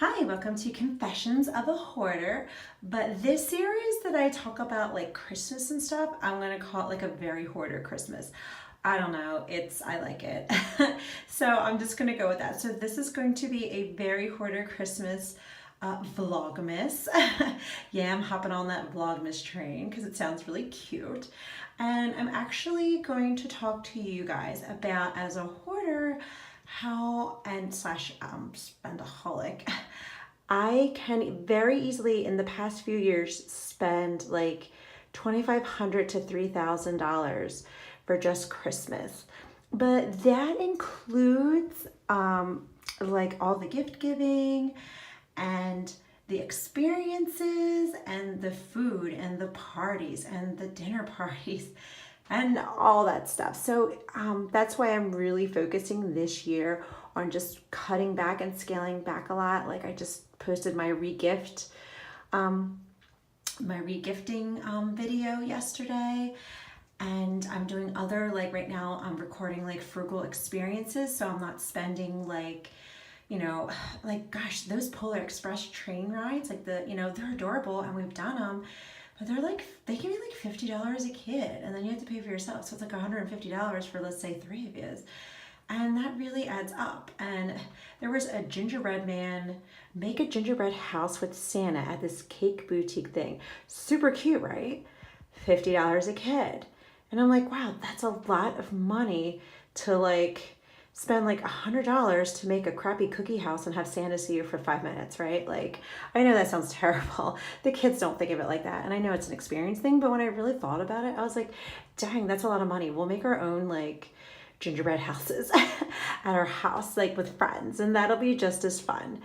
Hi, welcome to Confessions of a Hoarder. But this series that I talk about like Christmas and stuff, I'm gonna call it like a Very Hoarder Christmas. I don't know, I like it. So I'm just gonna go with that. So this is going to be a Very Hoarder Christmas Vlogmas. Yeah, I'm hopping on that Vlogmas train because it sounds really cute. And I'm actually going to talk to you guys about, as a hoarder, how and slash spendaholic, I can very easily in the past few years spend like $2,500 to $3,000 for just Christmas. But that includes like all the gift giving and the experiences and the food and the parties and the dinner parties and all that stuff. So that's why I'm really focusing this year on just cutting back and scaling back a lot. Like I just posted my regifting video yesterday, and I'm doing other, like right now I'm recording like frugal experiences, so I'm not spending like, like gosh, those Polar Express train rides, like they're adorable and we've done them, but they give you like $50 a kid, and then you have to pay for yourself, so it's like $150 for, let's say, three of you, and that really adds up. And there was a gingerbread man make a gingerbread house with Santa at this cake boutique thing. Super cute, right? $50 a kid. And I'm like, wow, that's a lot of money to like spend like $100 to make a crappy cookie house and have Santa see you for 5 minutes, right? Like, I know that sounds terrible. The kids don't think of it like that. And I know it's an experience thing, but when I really thought about it, I was like, dang, that's a lot of money. We'll make our own like gingerbread houses at our house, like with friends, and that'll be just as fun.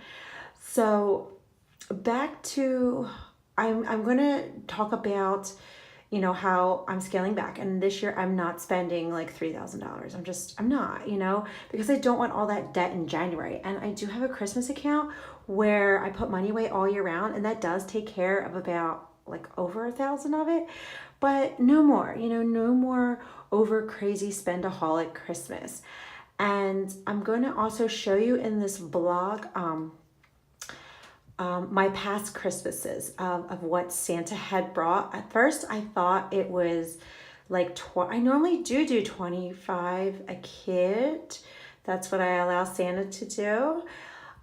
So back to, I'm going to talk about, how I'm scaling back. And this year I'm not spending like $3,000. I'm not, because I don't want all that debt in January. And I do have a Christmas account where I put money away all year round, and that does take care of about like over 1,000 of it, but no more, no more over crazy spendaholic Christmas. And I'm going to also show you in this vlog, my past Christmases of what Santa had brought. At first, I thought it was like, I normally do 25 a kid. That's what I allow Santa to do.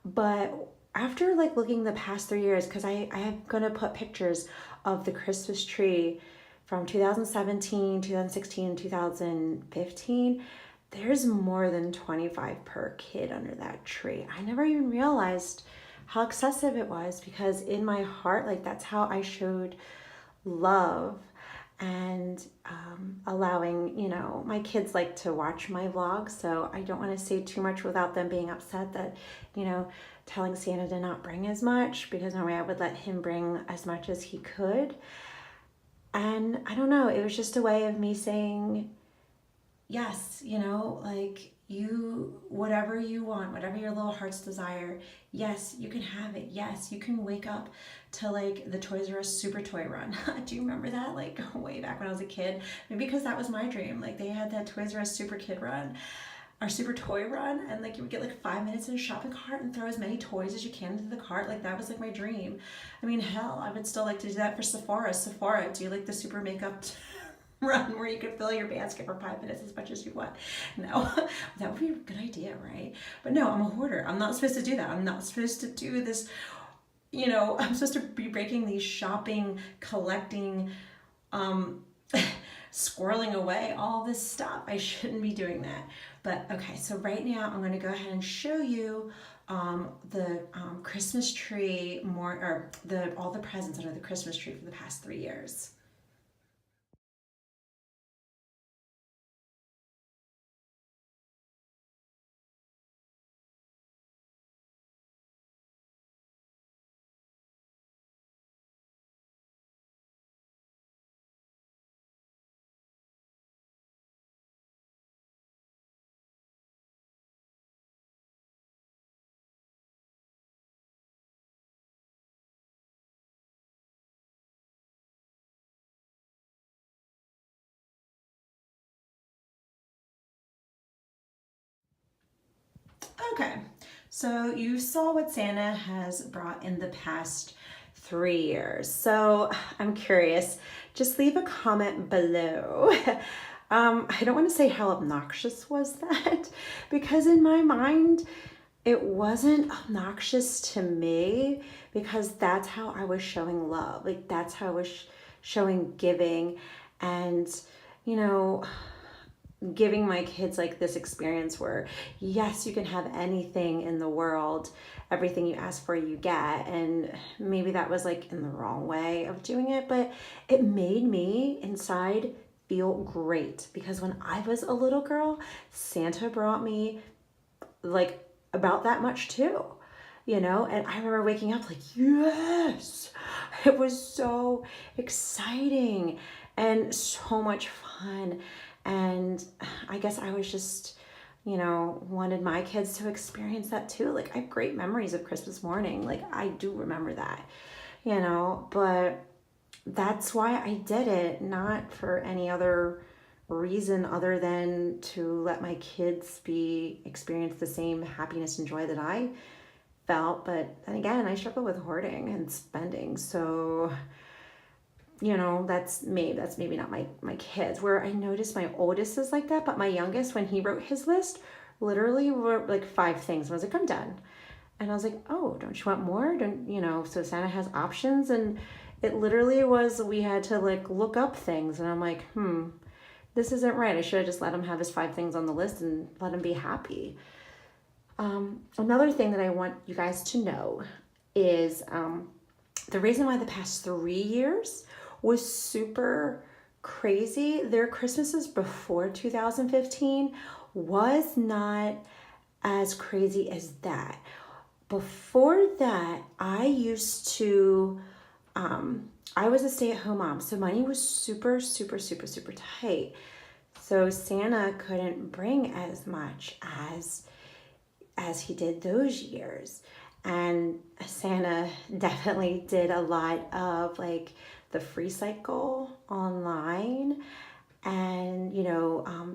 But after like looking the past 3 years, because I am going to put pictures of the Christmas tree from 2017, 2016, 2015, there's more than 25 per kid under that tree. I never even realized how excessive it was, because in my heart, like that's how I showed love. And allowing, my kids like to watch my vlogs, so I don't want to say too much without them being upset that, telling Santa to not bring as much, because normally I would let him bring as much as he could. And I don't know, it was just a way of me saying, yes, like whatever you want, whatever your little heart's desire, yes, you can have it. Yes, you can wake up to like the Toys R Us Super Toy Run. Do you remember that? Like way back when I was a kid? Maybe because that was my dream. Like they had that Toys R Us Super Kid Run, or Super Toy Run, and like you would get like 5 minutes in a shopping cart and throw as many toys as you can into the cart. Like that was like my dream. I mean, hell, I would still like to do that for Sephora. Sephora, do you like the super makeup run where you could fill your basket for 5 minutes as much as you want? No, that would be a good idea, right? But no, I'm a hoarder. I'm not supposed to do that. I'm not supposed to do this. I'm supposed to be breaking these shopping, collecting, um, squirreling away all this stuff. I shouldn't be doing that. But okay, so right now I'm going to go ahead and show you the Christmas tree, or all the presents under the Christmas tree for the past 3 years. Okay, So you saw what Santa has brought in the past 3 years. So I'm curious, just leave a comment below. I don't want to say how obnoxious was that, because in my mind, it wasn't obnoxious to me, because that's how I was showing love. Like, that's how I was showing giving, and, you know, giving my kids like this experience where, yes, you can have anything in the world, everything you ask for you get. And maybe that was like in the wrong way of doing it, but it made me inside feel great, because when I was a little girl, Santa brought me like about that much too, and I remember waking up like, yes, it was so exciting and so much fun. And I guess I was just, wanted my kids to experience that too. Like, I have great memories of Christmas morning. Like, I do remember that, but that's why I did it, not for any other reason other than to let my kids experience the same happiness and joy that I felt. But then again, I struggle with hoarding and spending. So, that's maybe not my kids, where I noticed my oldest is like that, but my youngest, when he wrote his list, literally were like 5 things. I was like, I'm done. And I was like, oh, don't you want more? So Santa has options. And it literally was, we had to like look up things. And I'm like, this isn't right. I should have just let him have his 5 things on the list and let him be happy. Another thing that I want you guys to know is the reason why the past 3 years was super crazy. Their Christmases before 2015 was not as crazy as that. Before that, I used to, I was a stay-at-home mom, so money was super, super, super, super tight. So Santa couldn't bring as much as he did those years. And Santa definitely did a lot of like the free cycle online, and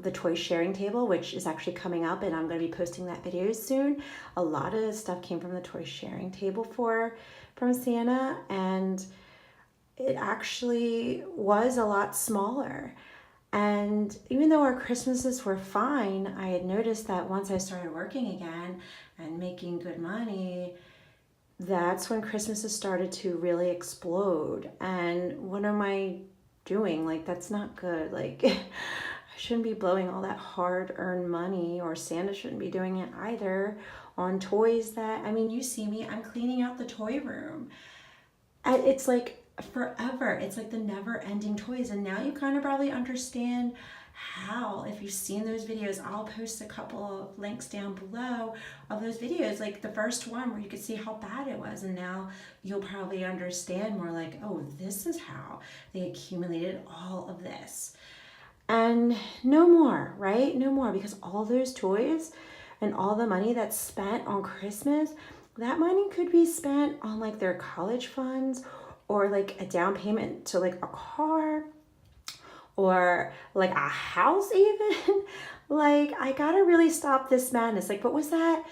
the toy sharing table, which is actually coming up, and I'm going to be posting that video soon. A lot of stuff came from the toy sharing table from Santa, and it actually was a lot smaller. And even though our Christmases were fine, I had noticed that once I started working again and making good money, that's when Christmases started to really explode. And what am I doing? Like, that's not good. Like, I shouldn't be blowing all that hard-earned money, or Santa shouldn't be doing it either, on toys that, you see me, I'm cleaning out the toy room. And it's like forever. It's like the never-ending toys. And now you kind of probably understand how, if you've seen those videos, I'll post a couple of links down below of those videos, like the first one where you could see how bad it was, and now you'll probably understand more, like, oh, this is how they accumulated all of this. And no more, right? No more, because all those toys and all the money that's spent on Christmas, that money could be spent on like their college funds, or like a down payment to like a car, or like a house even. Like, I gotta really stop this madness. Like, what was that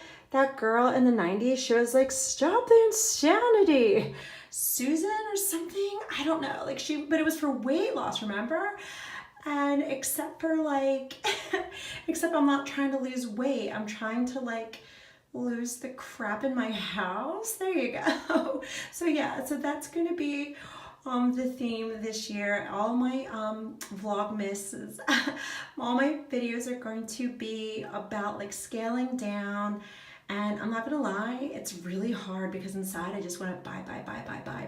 girl in the 90s? She was like, stop the insanity. Susan or something? I don't know. Like, but it was for weight loss, remember? And except I'm not trying to lose weight. I'm trying to like lose the crap in my house. There you go. So yeah, so that's gonna be the theme this year. All my vlogmas, all my videos are going to be about like scaling down. And I'm not gonna lie, it's really hard, because inside I just want to buy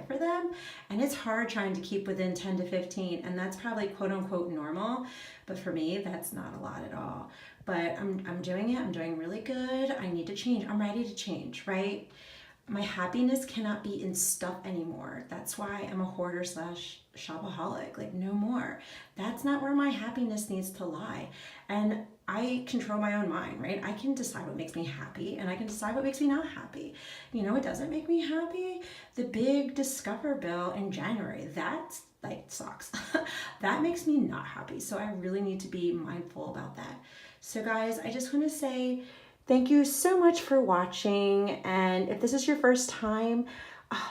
for them. And it's hard trying to keep within 10 to 15, and that's probably quote unquote normal. But for me, that's not a lot at all. But I'm doing it. I'm doing really good. I need to change. I'm ready to change, right? My happiness cannot be in stuff anymore. That's why I'm a hoarder / shopaholic. Like, no more. That's not where my happiness needs to lie. And I control my own mind, right? I can decide what makes me happy, and I can decide what makes me not happy. You know what doesn't make me happy? The big Discover bill in January. That like sucks. That makes me not happy. So I really need to be mindful about that. So guys, I just want to say, Thank you so much for watching. And if this is your first time,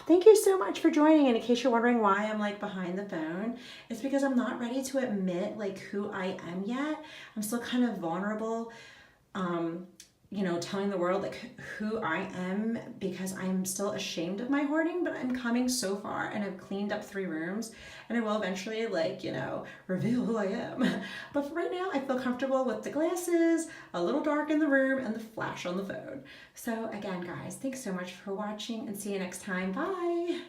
thank you so much for joining. And in case you're wondering why I'm like behind the phone, it's because I'm not ready to admit like who I am yet. I'm still kind of vulnerable, you know, telling the world like who I am, because I'm still ashamed of my hoarding, but I'm coming so far and I've cleaned up 3 rooms and I will eventually, like, you know, reveal who I am. But for right now, I feel comfortable with the glasses, a little dark in the room, and the flash on the phone. So again, guys, thanks so much for watching and see you next time. Bye.